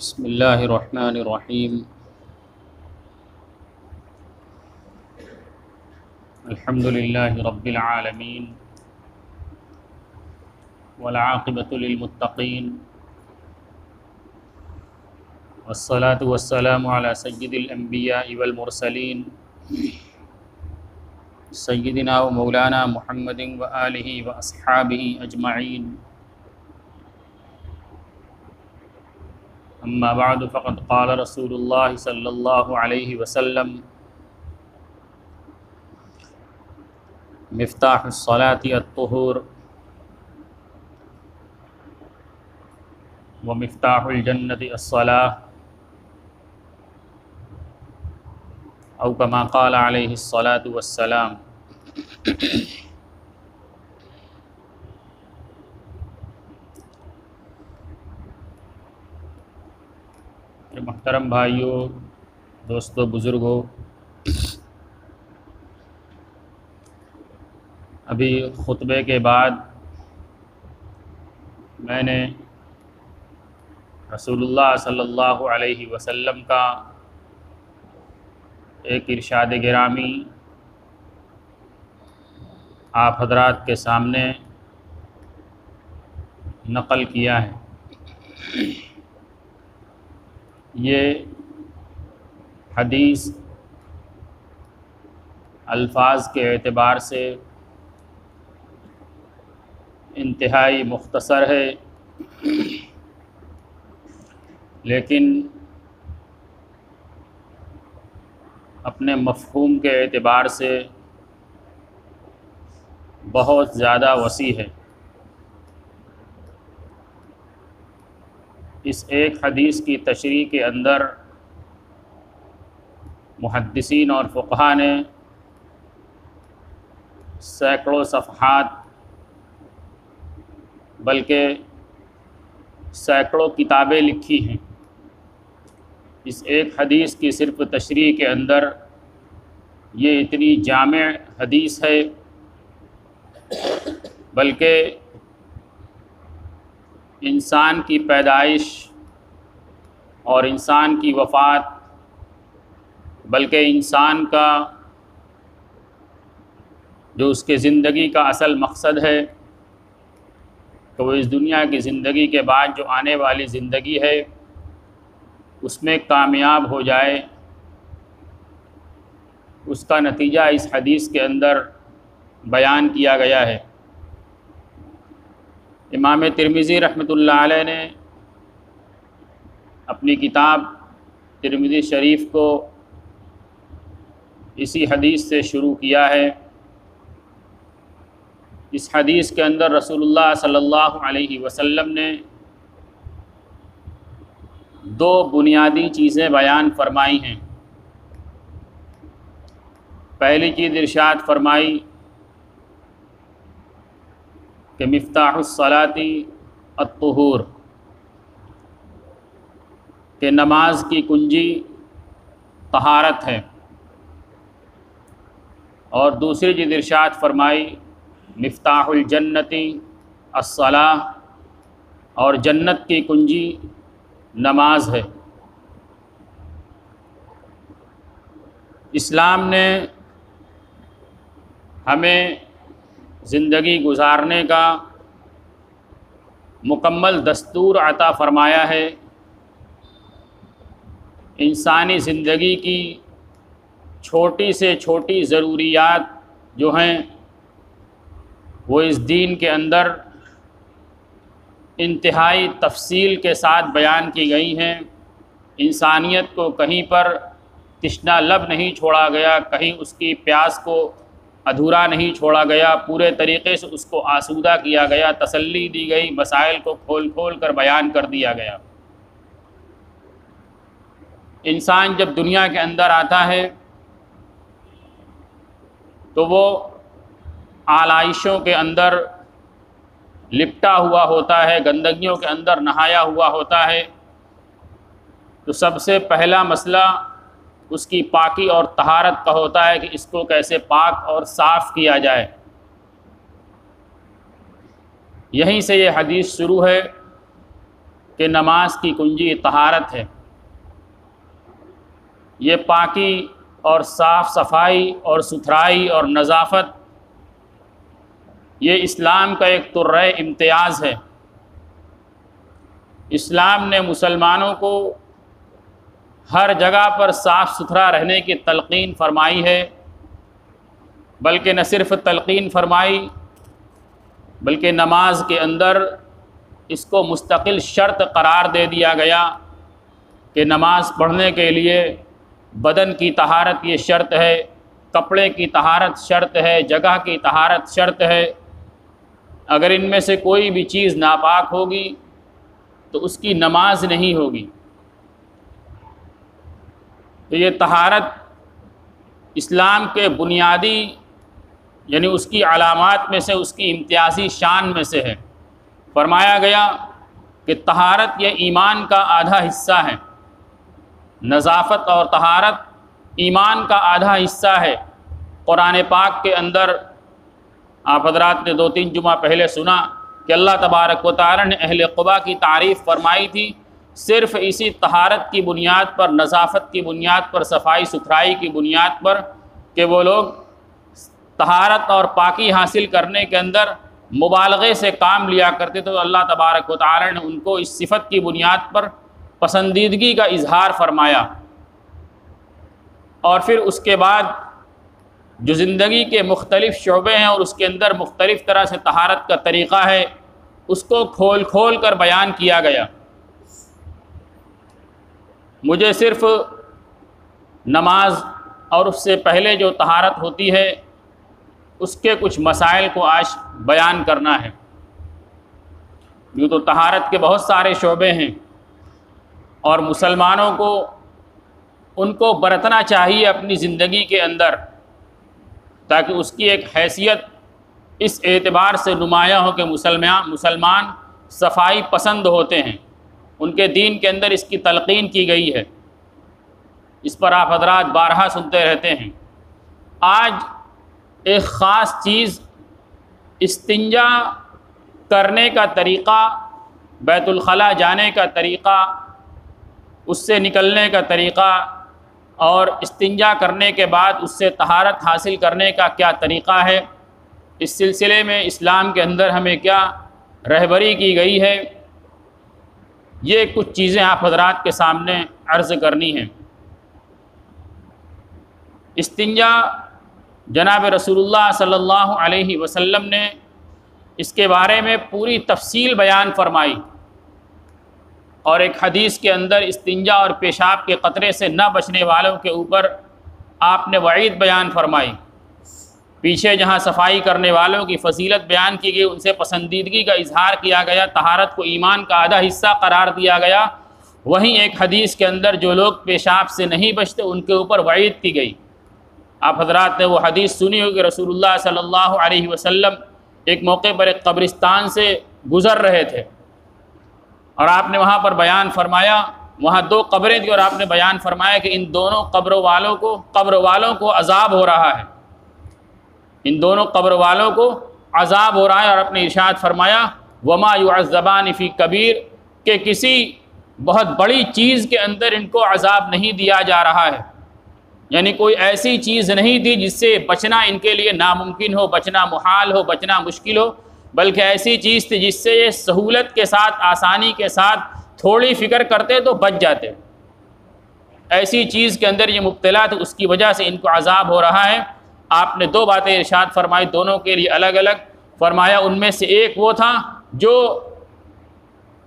بسم اللہ الرحمن الرحیم الحمد للہ رب العالمین والعاقبۃ للمتقین والصلاة والسلام علی سید الانبیاء والمرسلین سیدنا و مولانا محمد وآلہ واصحابہ اجمعین. اما بعد فقد قال رسول اللہ صلی اللہ علیہ وسلم مفتاح الصلاة الطہور ومفتاح الجنة الصلاة او کما قال علیہ الصلاة والسلام. محترم بھائیوں، دوستوں، بزرگوں، ابھی خطبے کے بعد میں نے رسول اللہ صلی اللہ علیہ وسلم کا ایک ارشاد گرامی آپ حضرات کے سامنے نقل کیا ہے. یہ حدیث الفاظ کے اعتبار سے انتہائی مختصر ہے، لیکن اپنے مفہوم کے اعتبار سے بہت زیادہ وسیع ہے. اس ایک حدیث کی تشریح کے اندر محدثین اور فقہاء نے سینکڑوں صفحات بلکہ سینکڑوں کتابیں لکھی ہیں. اس ایک حدیث کی صرف تشریح کے اندر یہ اتنی جامع حدیث ہے، بلکہ انسان کی پیدائش اور انسان کی وفات، بلکہ انسان کا جو اس کے زندگی کا اصل مقصد ہے کہ وہ اس دنیا کی زندگی کے بعد جو آنے والی زندگی ہے اس میں کامیاب ہو جائے، اس کا نتیجہ اس حدیث کے اندر بیان کیا گیا ہے. امام ترمذی رحمۃ اللہ علیہ نے اپنی کتاب ترمذی شریف کو اسی حدیث سے شروع کیا ہے. اس حدیث کے اندر رسول اللہ صلی اللہ علیہ وسلم نے دو بنیادی چیزیں بیان فرمائی ہیں. پہلی چیز ارشاد فرمائی کہ مفتاح الصلاة الطہور، کہ نماز کی کنجی طہارت ہے. اور دوسری چیز ارشاد فرمائی مفتاح الجنت الصلاة، اور جنت کی کنجی نماز ہے. اسلام نے ہمیں زندگی گزارنے کا مکمل دستور عطا فرمایا ہے. انسانی زندگی کی چھوٹی سے چھوٹی ضروریات جو ہیں وہ اس دین کے اندر انتہائی تفصیل کے ساتھ بیان کی گئی ہیں. انسانیت کو کہیں پر تشنہ لب نہیں چھوڑا گیا، کہیں اس کی پیاس کو ادھورا نہیں چھوڑا گیا، پورے طریقے سے اس کو آسودہ کیا گیا، تسلی دی گئی، مسائل کو کھول کھول کر بیان کر دیا گیا. انسان جب دنیا کے اندر آتا ہے تو وہ آلائشوں کے اندر لپٹا ہوا ہوتا ہے، گندگیوں کے اندر نہایا ہوا ہوتا ہے. تو سب سے پہلا مسئلہ اس کی پاکی اور طہارت کا ہوتا ہے کہ اس کو کیسے پاک اور صاف کیا جائے. یہیں سے یہ حدیث شروع ہے کہ نماز کی کنجی طہارت ہے۔ یہ پاکی اور صاف صفائی اور ستھرائی اور نظافت یہ اسلام کا ایک طرۂ امتیاز ہے۔ اسلام نے مسلمانوں کو ہر جگہ پر صاف ستھرا رہنے کی تلقین فرمائی ہے، بلکہ نہ صرف تلقین فرمائی بلکہ نماز کے اندر اس کو مستقل شرط قرار دے دیا گیا کہ نماز پڑھنے کے لیے بدن کی طہارت یہ شرط ہے، کپڑے کی طہارت شرط ہے، جگہ کی طہارت شرط ہے۔ اگر ان میں سے کوئی بھی چیز ناپاک ہوگی تو اس کی نماز نہیں ہوگی۔ تو یہ طہارت اسلام کے بنیادی یعنی اس کی علامات میں سے، اس کی امتیازی شان میں سے ہے۔ فرمایا گیا کہ طہارت یہ ایمان کا آدھا حصہ ہے، نظافت اور طہارت ایمان کا آدھا حصہ ہے۔ قرآن پاک کے اندر آپ حضرات نے 2-3 جمعہ پہلے سنا کہ اللہ تبارک و تعالی نے اہل قباء کی تعریف فرمائی تھی صرف اسی طہارت کی بنیاد پر، نظافت کی بنیاد پر، صفائی ستھرائی کی بنیاد پر کہ وہ لوگ طہارت اور پاکی حاصل کرنے کے اندر مبالغے سے کام لیا کرتے تھے، تو اللہ تبارک و تعالی نے ان کو اس صفت کی بنیاد پر پسندیدگی کا اظہار فرمایا۔ اور پھر اس کے بعد جو زندگی کے مختلف شعبے ہیں اور اس کے اندر مختلف طرح سے طہارت کا طریقہ ہے، اس کو کھول کھول کر بیان کیا گیا۔ مجھے صرف نماز اور اس سے پہلے جو طہارت ہوتی ہے اس کے کچھ مسائل کو آج بیان کرنا ہے۔ یوں تو طہارت کے بہت سارے شعبے ہیں اور مسلمانوں کو ان کو برتنا چاہیے اپنی زندگی کے اندر، تاکہ اس کی ایک حیثیت اس اعتبار سے نمایاں ہو کہ مسلمان صفائی پسند ہوتے ہیں، ان کے دین کے اندر اس کی تلقین کی گئی ہے۔ اس پر آپ حضرات بارہا سنتے رہتے ہیں۔ آج ایک خاص چیز استنجا کرنے کا طریقہ، بیت الخلاء جانے کا طریقہ، اس سے نکلنے کا طریقہ اور استنجا کرنے کے بعد اس سے طہارت حاصل کرنے کا کیا طریقہ ہے، اس سلسلے میں اسلام کے اندر ہمیں کیا رہبری کی گئی ہے، یہ کچھ چیزیں آپ حضرات کے سامنے عرض کرنی ہیں۔ استنجا جناب رسول اللہ صلی اللہ علیہ وسلم نے اس کے بارے میں پوری تفصیل بیان فرمائی، اور ایک حدیث کے اندر استنجا اور پیشاب کے قطرے سے نہ بچنے والوں کے اوپر آپ نے وعید بیان فرمائی۔ پیچھے جہاں صفائی کرنے والوں کی فضیلت بیان کی گئی، ان سے پسندیدگی کا اظہار کیا گیا، طہارت کو ایمان کا آدھا حصہ قرار دیا گیا، وہیں ایک حدیث کے اندر جو لوگ پیشاب سے نہیں بچتے ان کے اوپر وعید کی گئی۔ آپ حضرات نے وہ حدیث سنی ہوگی، رسول اللہ صلی اللہ علیہ وسلم ایک موقع پر ایک قبرستان سے گزر رہے تھے اور آپ نے وہاں پر بیان فرمایا، وہاں 2 قبریں تھیں اور آپ نے بیان فرمایا کہ ان دونوں قبر والوں کو عذاب ہو رہا ہے، ان دونوں قبر والوں کو عذاب ہو رہا ہے، اور اپنے ارشاد فرمایا وما يعذبان فی کبیر، کہ کسی بہت بڑی چیز کے اندر ان کو عذاب نہیں دیا جا رہا ہے، یعنی کوئی ایسی چیز نہیں تھی جس سے بچنا ان کے لیے ناممکن ہو، بچنا محال ہو، بچنا مشکل ہو، بلکہ ایسی چیز تھی جس سے یہ سہولت کے ساتھ، آسانی کے ساتھ تھوڑی فکر کرتے تو بچ جاتے۔ ایسی چیز کے اندر یہ مبتلا تھے، اس کی وجہ سے ان کو عذاب ہو رہا ہے۔ آپ نے 2 باتیں ارشاد فرمائی، دونوں کے لیے الگ الگ فرمایا۔ ان میں سے ایک وہ تھا جو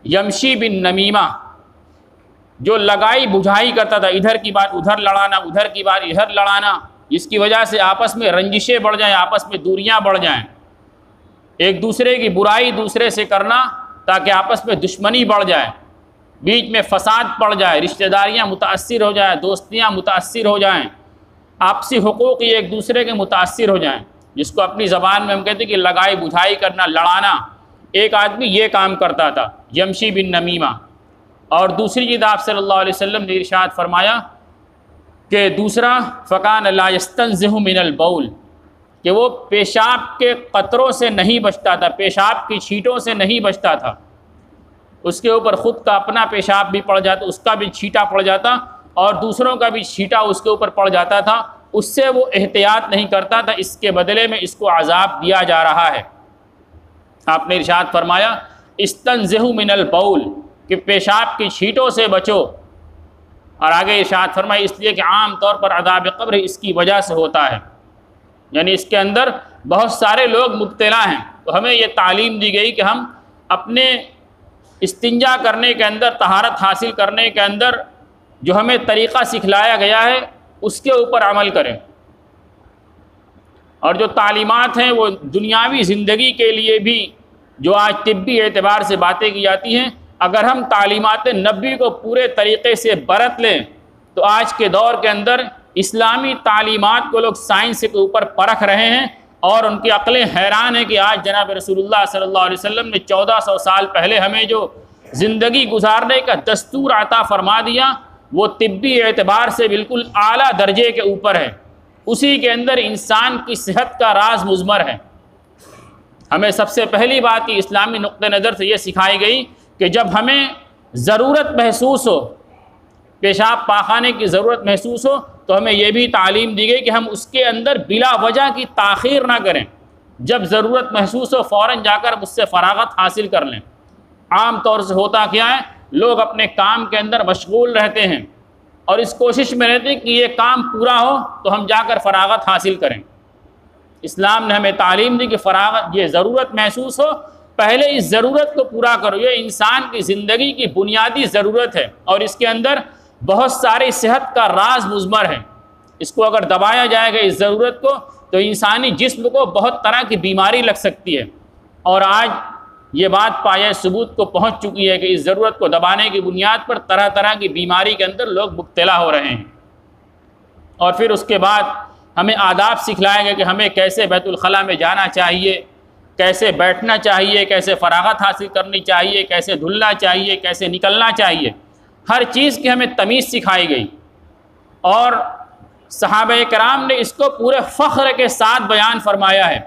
یمشی بن نمیمہ، جو لگائی بجھائی کرتا تھا، ادھر کی بات ادھر لڑانا، ادھر کی بات ادھر لڑانا، جس کی وجہ سے آپس میں رنجشیں بڑھ جائیں، آپس میں دوریاں بڑھ جائیں، ایک دوسرے کی برائی دوسرے سے کرنا تاکہ آپس میں دشمنی بڑھ جائے، بیچ میں فساد پڑ جائے، رشتہ داریاں متاثر ہو جائیں، دوستیاں متاثر ہو جائیں، آپسی حقوق یہ ایک دوسرے کے متاثر ہو جائیں، جس کو اپنی زبان میں ہم کہتے ہیں کہ لگائی بجھائی کرنا، لڑانا۔ ایک آدمی یہ کام کرتا تھا، یمشی بن نمیمہ۔ اور دوسری چیز آپ صلی اللہ علیہ وسلم نے ارشاد فرمایا کہ دوسرا فکان لا یستنزہ من البول، کہ وہ پیشاب کے قطروں سے نہیں بچتا تھا، پیشاب کی چھینٹوں سے نہیں بچتا تھا۔ اس کے اوپر خود کا اپنا پیشاب بھی پڑ جاتا، اس کا بھی چھینٹا پڑ جاتا اور دوسروں کا بھی چھینٹا اس کے اوپر پڑ جاتا تھا، اس سے وہ احتیاط نہیں کرتا تھا، اس کے بدلے میں اس کو عذاب دیا جا رہا ہے۔ آپ نے ارشاد فرمایا استنزہوا من البول، کہ پیشاب کی چھینٹوں سے بچو، اور آگے ارشاد فرمایا اس لیے کہ عام طور پر عذاب قبر اس کی وجہ سے ہوتا ہے، یعنی اس کے اندر بہت سارے لوگ مبتلا ہیں۔ تو ہمیں یہ تعلیم دی گئی کہ ہم اپنے استنجا کرنے کے اندر، طہارت حاصل کرنے کے اندر جو ہمیں طریقہ سکھلایا گیا ہے اس کے اوپر عمل کریں، اور جو تعلیمات ہیں وہ دنیاوی زندگی کے لیے بھی جو آج طبی اعتبار سے باتیں کی جاتی ہیں، اگر ہم تعلیمات نبوی کو پورے طریقے سے برت لیں تو آج کے دور کے اندر اسلامی تعلیمات کو لوگ سائنس کے اوپر پرکھ رہے ہیں، اور ان کی عقلیں حیران ہیں کہ آج جناب رسول اللہ صلی اللہ علیہ وسلم نے 1400 سال پہلے ہمیں جو زندگی گزارنے کا دستور عطا فرما دیا وہ طبی اعتبار سے بالکل اعلیٰ درجے کے اوپر ہے، اسی کے اندر انسان کی صحت کا راز مضمر ہے۔ ہمیں سب سے پہلی بات کی اسلامی نقطہ نظر سے یہ سکھائی گئی کہ جب ہمیں ضرورت محسوس ہو، پیشاب پاخانے کی ضرورت محسوس ہو، تو ہمیں یہ بھی تعلیم دی گئی کہ ہم اس کے اندر بلا وجہ کی تاخیر نہ کریں، جب ضرورت محسوس ہو فوراً جا کر اس سے فراغت حاصل کر لیں۔ عام طور سے ہوتا کیا ہے، لوگ اپنے کام کے اندر مشغول رہتے ہیں اور اس کوشش میں رہتے ہیں کہ یہ کام پورا ہو تو ہم جا کر فراغت حاصل کریں۔ اسلام نے ہمیں تعلیم دی کہ فراغت، یہ ضرورت محسوس ہو پہلے اس ضرورت کو پورا کرو، یہ انسان کی زندگی کی بنیادی ضرورت ہے اور اس کے اندر بہت ساری صحت کا راز مضمر ہے، اس کو اگر دبایا جائے گا اس ضرورت کو تو انسانی جسم کو بہت طرح کی بیماری لگ سکتی ہے، اور آج یہ بات پایہ ثبوت کو پہنچ چکی ہے کہ اس ضرورت کو دبانے کی بنیاد پر طرح طرح کی بیماری کے اندر لوگ مبتلا ہو رہے ہیں۔ اور پھر اس کے بعد ہمیں آداب سکھلائے گئے کہ ہمیں کیسے بیت الخلاء میں جانا چاہیے، کیسے بیٹھنا چاہیے، کیسے فراغت حاصل کرنی چاہیے، کیسے دھلنا چاہیے، کیسے نکلنا چاہیے، ہر چیز کی ہمیں تمیز سکھائی گئی، اور صحابہ کرام نے اس کو پورے فخر کے ساتھ بیان فرمایا ہے۔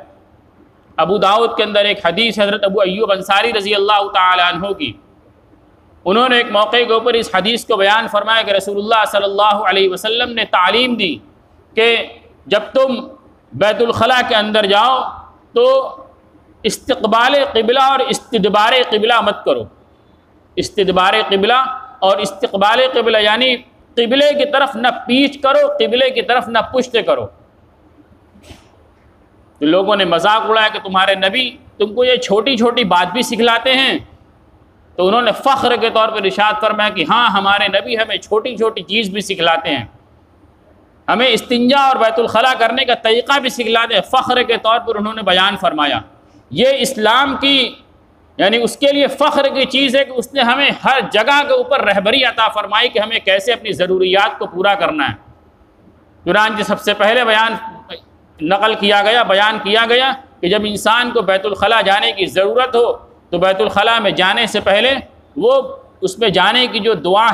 ابو داؤد کے اندر ایک حدیث حضرت ابو ایوب انصاری رضی اللہ تعالی عنہ کی، انہوں نے ایک موقع کے اوپر اس حدیث کو بیان فرمایا کہ رسول اللہ صلی اللہ علیہ وسلم نے تعلیم دی کہ جب تم بیت الخلاء کے اندر جاؤ تو استقبال قبلہ اور استدبار قبلہ مت کرو۔ استدبار قبلہ اور استقبال قبلہ یعنی قبلے کی طرف نہ پیچھ کرو، قبلے کی طرف نہ پشت کرو۔ تو لوگوں نے مذاق اڑایا کہ تمہارے نبی تم کو یہ چھوٹی چھوٹی بات بھی سکھلاتے ہیں، تو انہوں نے فخر کے طور پر ارشاد فرمایا کہ ہاں ہمارے نبی ہمیں چھوٹی چھوٹی چیز بھی سکھلاتے ہیں، ہمیں استنجا اور بیت الخلاء کرنے کا طریقہ بھی سکھلاتے ہیں۔ فخر کے طور پر انہوں نے بیان فرمایا، یہ اسلام کی یعنی اس کے لیے فخر کی چیز ہے کہ اس نے ہمیں ہر جگہ کے اوپر رہبری عطا فرمائی کہ ہمیں کیسے اپنی ضروریات کو پورا کرنا ہے۔ چنانچہ سب سے پہلے بیان کیا گیا کہ جب انسان کو بیت الخلاء جانے کی ضرورت ہو تو بیت الخلاء میں جانے سے پہلے وہ اس میں جانے کی جو دعا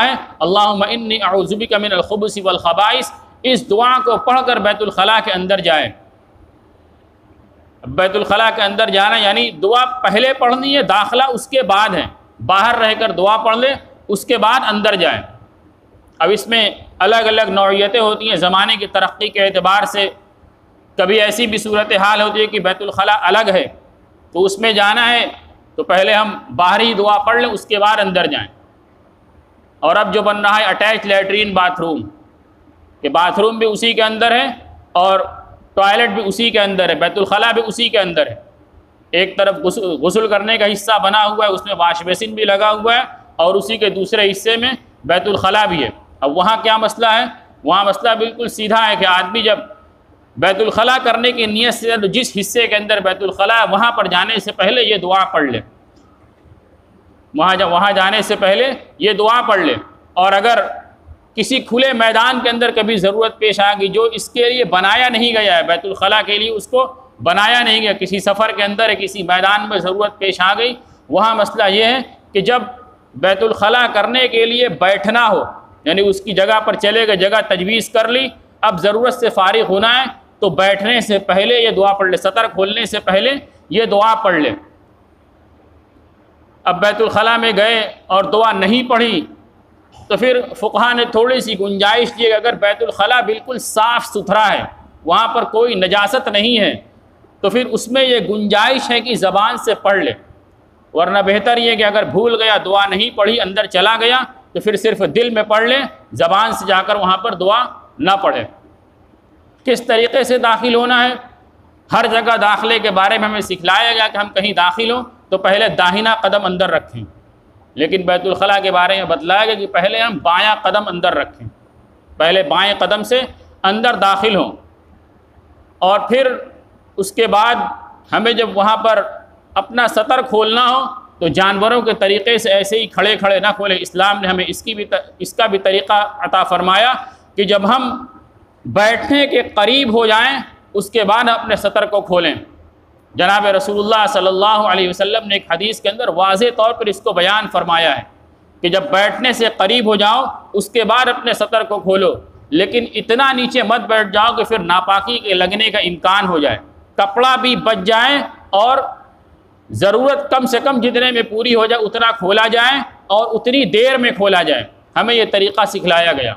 ہے، اللہم انی اعوذ بک من الخبث والخبائث، اس دعا کو پڑھ کر بیت الخلاء کے اندر جائے۔ بیت الخلاء کے اندر جانا یعنی دعا پہلے پڑھنی ہے، داخلہ اس کے بعد ہے، باہر رہ کر دعا پڑھ لے اس کے بعد اندر جائیں۔ اب اس میں الگ الگ نوعیتیں ہوتی ہیں زمانے کی ترقی کے اعتبار سے، کبھی ایسی بھی صورتحال ہوتی ہے کہ بیت الخلاء الگ ہے تو اس میں جانا ہے تو پہلے ہم باہری دعا پڑھ لیں اس کے بعد اندر جائیں۔ اور اب جو بن رہا ہے اٹیچ لیٹرین باتھ روم، کہ باتھ روم بھی اسی کے اندر ہے اور ٹوائلٹ بھی اسی کے اندر ہے، بیت الخلاء بھی اسی کے اندر ہے، ایک طرف غسل کرنے کا حصہ بنا ہوا ہے، اس میں واش بیسن بھی لگا ہوا ہے اور اسی کے دوسرے حصے میں بیت الخلاء بھی ہے۔ اب وہاں کیا مسئلہ ہے؟ وہاں مسئلہ بالکل سیدھا ہے کہ آدمی جب بیت الخلاء کرنے کی نیت سے جس حصے کے اندر بیت الخلاء وہاں پر جانے سے پہلے یہ دعا پڑھ لے، وہاں جانے سے پہلے یہ دعا پڑھ لے۔ اور اگر کسی کھلے میدان کے اندر کبھی ضرورت پیش آ گئی جو اس کے لیے بنایا نہیں گیا ہے، بیت الخلاء کے لیے اس کو بنایا نہیں گیا، کسی سفر کے اندر کسی میدان میں ضرورت پیش آ گئی، وہاں مسئلہ یہ ہے کہ جب بیت الخلاء کرنے کے لیے بیٹھنا ہو، یعنی اس کی جگہ پر چلے گئے، جگہ تجویز کر لی، اب ضرورت سے فارغ ہونا ہے تو بیٹھنے سے پہلے یہ دعا پڑھ لے، سطر کھولنے سے پہلے یہ دعا پڑھ لے۔ اب بیت الخلاء میں گئے اور دعا نہیں پڑھی تو پھر فقہا نے تھوڑی سی گنجائش دی کہ اگر بیت الخلاء بالکل صاف ستھرا ہے، وہاں پر کوئی نجاست نہیں ہے، تو پھر اس میں یہ گنجائش ہے کہ زبان سے پڑھ لے، ورنہ بہتر یہ کہ اگر بھول گیا، دعا نہیں پڑھی، اندر چلا گیا، تو پھر صرف دل میں پڑھ لے، زبان سے جا کر وہاں پر دعا نہ پڑھے۔ کس طریقے سے داخل ہونا ہے؟ ہر جگہ داخلے کے بارے میں ہمیں سکھلایا گیا کہ ہم کہیں داخل ہوں تو پہلے داہنا قدم اندر رکھیں، لیکن بیت الخلاء کے بارے میں بتلایا گیا کہ پہلے ہم بایاں قدم اندر رکھیں، پہلے بائیں قدم سے اندر داخل ہوں، اور پھر اس کے بعد ہمیں جب وہاں پر اپنا سطر کھولنا ہو تو جانوروں کے طریقے سے ایسے ہی کھڑے کھڑے نہ کھولیں۔ اسلام نے ہمیں اس کا بھی طریقہ عطا فرمایا کہ جب ہم بیٹھنے کے قریب ہو جائیں اس کے بعد اپنے سطر کو کھولیں۔ جناب رسول اللہ صلی اللہ علیہ وسلم نے ایک حدیث کے اندر واضح طور پر اس کو بیان فرمایا ہے کہ جب بیٹھنے سے قریب ہو جاؤ اس کے بعد اپنے سطر کو کھولو، لیکن اتنا نیچے مت بیٹھ جاؤ کہ پھر ناپاکی کے لگنے کا امکان ہو جائے، کپڑا بھی بچ جائے اور ضرورت کم سے کم جتنے میں پوری ہو جائے اتنا کھولا جائے اور اتنی دیر میں کھولا جائے۔ ہمیں یہ طریقہ سکھلایا گیا،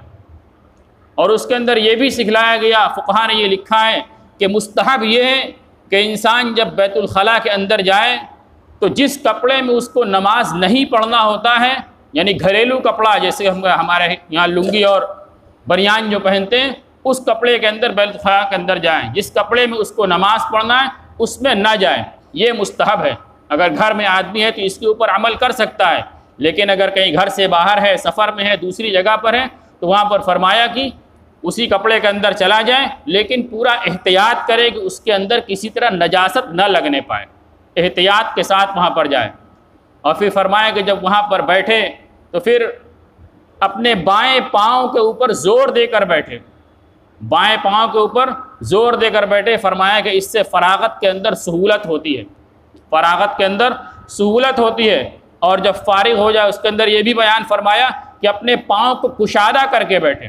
اور اس کے اندر یہ بھی سکھلایا گیا، فقہا نے یہ لکھا ہے کہ مستحب یہ ہے کہ انسان جب بیت الخلاء کے اندر جائے تو جس کپڑے میں اس کو نماز نہیں پڑھنا ہوتا ہے، یعنی گھریلو کپڑا جیسے ہمارے یہاں لنگی اور بنیان جو پہنتے ہیں، اس کپڑے کے اندر بیت الخلاء کے اندر جائیں، جس کپڑے میں اس کو نماز پڑھنا ہے اس میں نہ جائیں، یہ مستحب ہے۔ اگر گھر میں آدمی ہے تو اس کے اوپر عمل کر سکتا ہے، لیکن اگر کہیں گھر سے باہر ہے، سفر میں ہے، دوسری جگہ پر ہے، تو وہاں پر فرمایا کہ اسی کپڑے کے اندر چلا جائے، لیکن پورا احتیاط کرے کہ اس کے اندر کسی طرح نجاست نہ لگنے پائے، احتیاط کے ساتھ وہاں پر جائے۔ اور پھر فرمایا کہ جب وہاں پر بیٹھے تو پھر اپنے بائیں پاؤں کے اوپر زور دے کر بیٹھے، بائیں پاؤں کے اوپر زور دے کر بیٹھے۔ فرمایا کہ اس سے فراغت کے اندر سہولت ہوتی ہے، فراغت کے اندر سہولت ہوتی ہے، اور جب فارغ ہو جائے اس کے اندر یہ بھی بیان فرمایا کہ اپنے پاؤں کو کشادہ کر کے بیٹھے،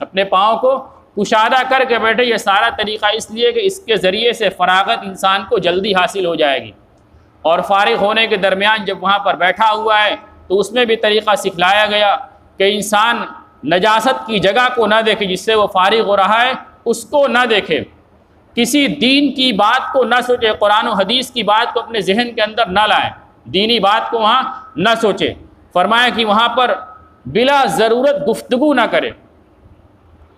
اپنے پاؤں کو کشادہ کر کے بیٹھے۔ یہ سارا طریقہ اس لیے کہ اس کے ذریعے سے فراغت انسان کو جلدی حاصل ہو جائے گی، اور فارغ ہونے کے درمیان جب وہاں پر بیٹھا ہوا ہے تو اس میں بھی طریقہ سکھلایا گیا کہ انسان نجاست کی جگہ کو نہ دیکھے، جس سے وہ فارغ ہو رہا ہے اس کو نہ دیکھے، کسی دین کی بات کو نہ سوچے، قرآن و حدیث کی بات کو اپنے ذہن کے اندر نہ لائیں، دینی بات کو وہاں نہ سوچے۔ فرمایا کہ وہاں پر بلا ضرورت گفتگو نہ کرے۔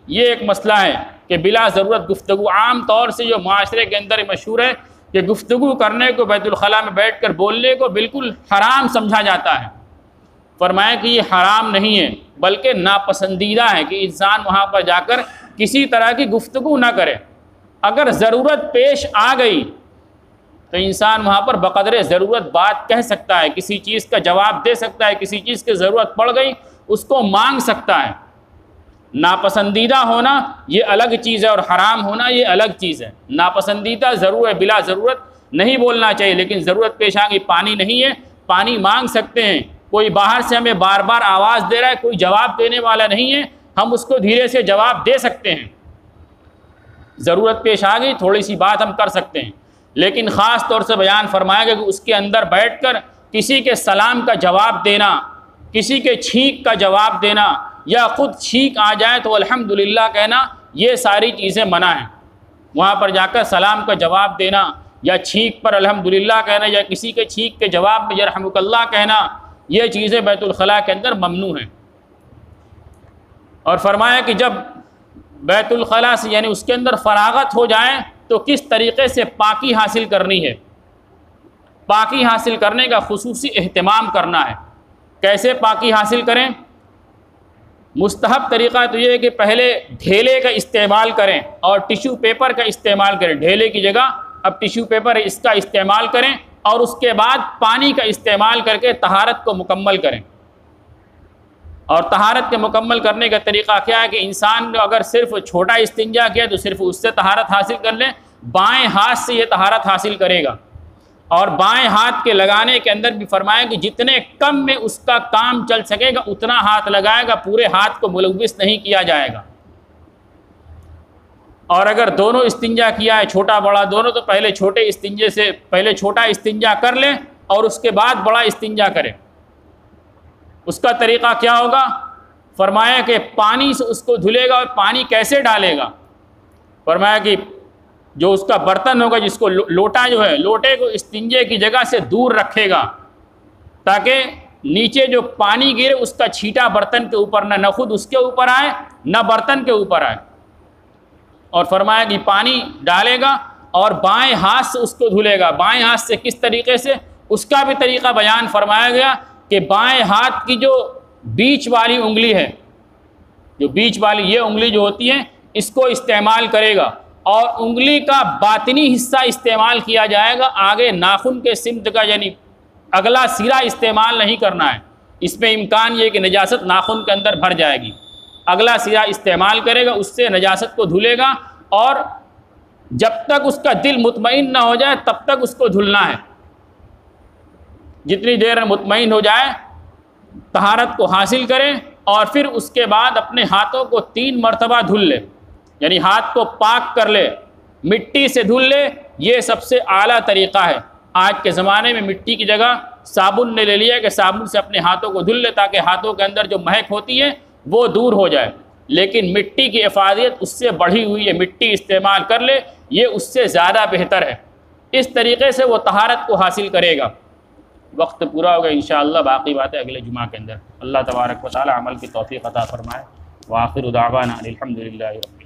یہ ایک مسئلہ ہے کہ بلا ضرورت گفتگو، عام طور سے جو معاشرے کے اندر مشہور ہے کہ گفتگو کرنے کو بیت الخلاء میں بیٹھ کر بولنے کو بالکل حرام سمجھا جاتا ہے۔ فرمایا کہ یہ حرام نہیں ہے بلکہ ناپسندیدہ ہے کہ انسان وہاں پر جا کر کسی طرح کی گفتگو نہ کرے۔ اگر ضرورت پیش آ گئی تو انسان وہاں پر بقدر ضرورت بات کہہ سکتا ہے، کسی چیز کا جواب دے سکتا ہے، کسی چیز کی ضرورت پڑ گئی اس کو مانگ سکتا ہے۔ ناپسندیدہ ہونا یہ الگ چیز ہے اور حرام ہونا یہ الگ چیز ہے۔ ناپسندیدہ ضرور ہے، بلا ضرورت نہیں بولنا چاہیے، لیکن ضرورت پیش آ گئی، پانی نہیں ہے، پانی مانگ سکتے ہیں، کوئی باہر سے ہمیں بار بار آواز دے رہا ہے، کوئی جواب دینے والا نہیں ہے، ہم اس کو دھیرے سے جواب دے سکتے ہیں۔ ضرورت پیش آ گئی تھوڑی سی بات ہم کر سکتے ہیں، لیکن خاص طور سے بیان فرمایا گیا کہ اس کے اندر بیٹھ کر کسی کے سلام کا جواب دینا، کسی کے چھینک کا جواب دینا، یا خود چھینک آ جائے تو الحمدللہ کہنا، یہ ساری چیزیں منع ہیں۔ وہاں پر جا کر سلام کا جواب دینا یا چھینک پر الحمدللہ کہنا یا کسی کے چھینک کے جواب میں یرحمک اللہ کہنا، یہ چیزیں بیت الخلاء کے اندر ممنوع ہیں۔ اور فرمایا کہ جب بیت الخلاء سے یعنی اس کے اندر فراغت ہو جائیں تو کس طریقے سے پاکی حاصل کرنی ہے، پاکی حاصل کرنے کا خصوصی اہتمام کرنا ہے۔ کیسے پاکی حاصل کریں؟ مستحب طریقہ تو یہ ہے کہ پہلے ڈھیلے کا استعمال کریں اور ٹیشو پیپر کا استعمال کریں، ڈھیلے کی جگہ اب ٹیشو پیپر ہے اس کا استعمال کریں، اور اس کے بعد پانی کا استعمال کر کے طہارت کو مکمل کریں۔ اور طہارت کے مکمل کرنے کا طریقہ کیا ہے کہ انسان نے اگر صرف چھوٹا استنجا کیا تو صرف اس سے طہارت حاصل کر لیں، بائیں ہاتھ سے یہ طہارت حاصل کرے گا، اور بائیں ہاتھ کے لگانے کے اندر بھی فرمایا کہ جتنے کم میں اس کا کام چل سکے گا اتنا ہاتھ لگائے گا، پورے ہاتھ کو ملوث نہیں کیا جائے گا۔ اور اگر دونوں استنجا کیا ہے چھوٹا بڑا دونوں، تو پہلے چھوٹے استنجے سے پہلے چھوٹا استنجا کر لیں اور اس کے بعد بڑا استنجا کرے۔ اس کا طریقہ کیا ہوگا؟ فرمایا کہ پانی سے اس کو دھلے گا، اور پانی کیسے ڈالے گا؟ فرمایا کہ جو اس کا برتن ہوگا، جس کو لوٹا جو ہے، لوٹے کو استنجے کی جگہ سے دور رکھے گا تاکہ نیچے جو پانی گرے اس کا چھیٹا برتن کے اوپر نہ خود اس کے اوپر آئے نہ برتن کے اوپر آئے۔ اور فرمایا کہ پانی ڈالے گا اور بائیں ہاتھ سے اس کو دھلے گا۔ بائیں ہاتھ سے کس طریقے سے؟ اس کا بھی طریقہ بیان فرمایا گیا کہ بائیں ہاتھ کی جو بیچ والی انگلی ہے، جو بیچ والی یہ انگلی جو ہوتی ہے، اس کو استعمال کرے گا، اور انگلی کا باطنی حصہ استعمال کیا جائے گا، آگے ناخن کے سمت کا یعنی اگلا سرا استعمال نہیں کرنا ہے۔ اس میں امکان یہ کہ نجاست ناخن کے اندر بھر جائے گی۔ اگلا سرا استعمال کرے گا، اس سے نجاست کو دھلے گا، اور جب تک اس کا دل مطمئن نہ ہو جائے تب تک اس کو دھلنا ہے۔ جتنی دیر مطمئن ہو جائے طہارت کو حاصل کرے، اور پھر اس کے بعد اپنے ہاتھوں کو 3 مرتبہ دھل لے، یعنی ہاتھ کو پاک کر لے، مٹی سے دھل لے۔ یہ سب سے اعلیٰ طریقہ ہے۔ آج کے زمانے میں مٹی کی جگہ صابن نے لے لیا کہ صابن سے اپنے ہاتھوں کو دھل لے تاکہ ہاتھوں کے اندر جو مہک ہوتی ہے وہ دور ہو جائے، لیکن مٹی کی افادیت اس سے بڑھی ہوئی ہے، مٹی استعمال کر لے، یہ اس سے زیادہ بہتر ہے۔ اس طریقے سے وہ طہارت کو حاصل کرے گا۔ وقت پورا ہوگا، انشاءاللہ باقی باتیں اگلے جمعہ کے اندر۔ اللہ تبارک و تعالی عمل کی توفیق عطا فرمائے۔ وآخر دعوانا الحمدللہ رب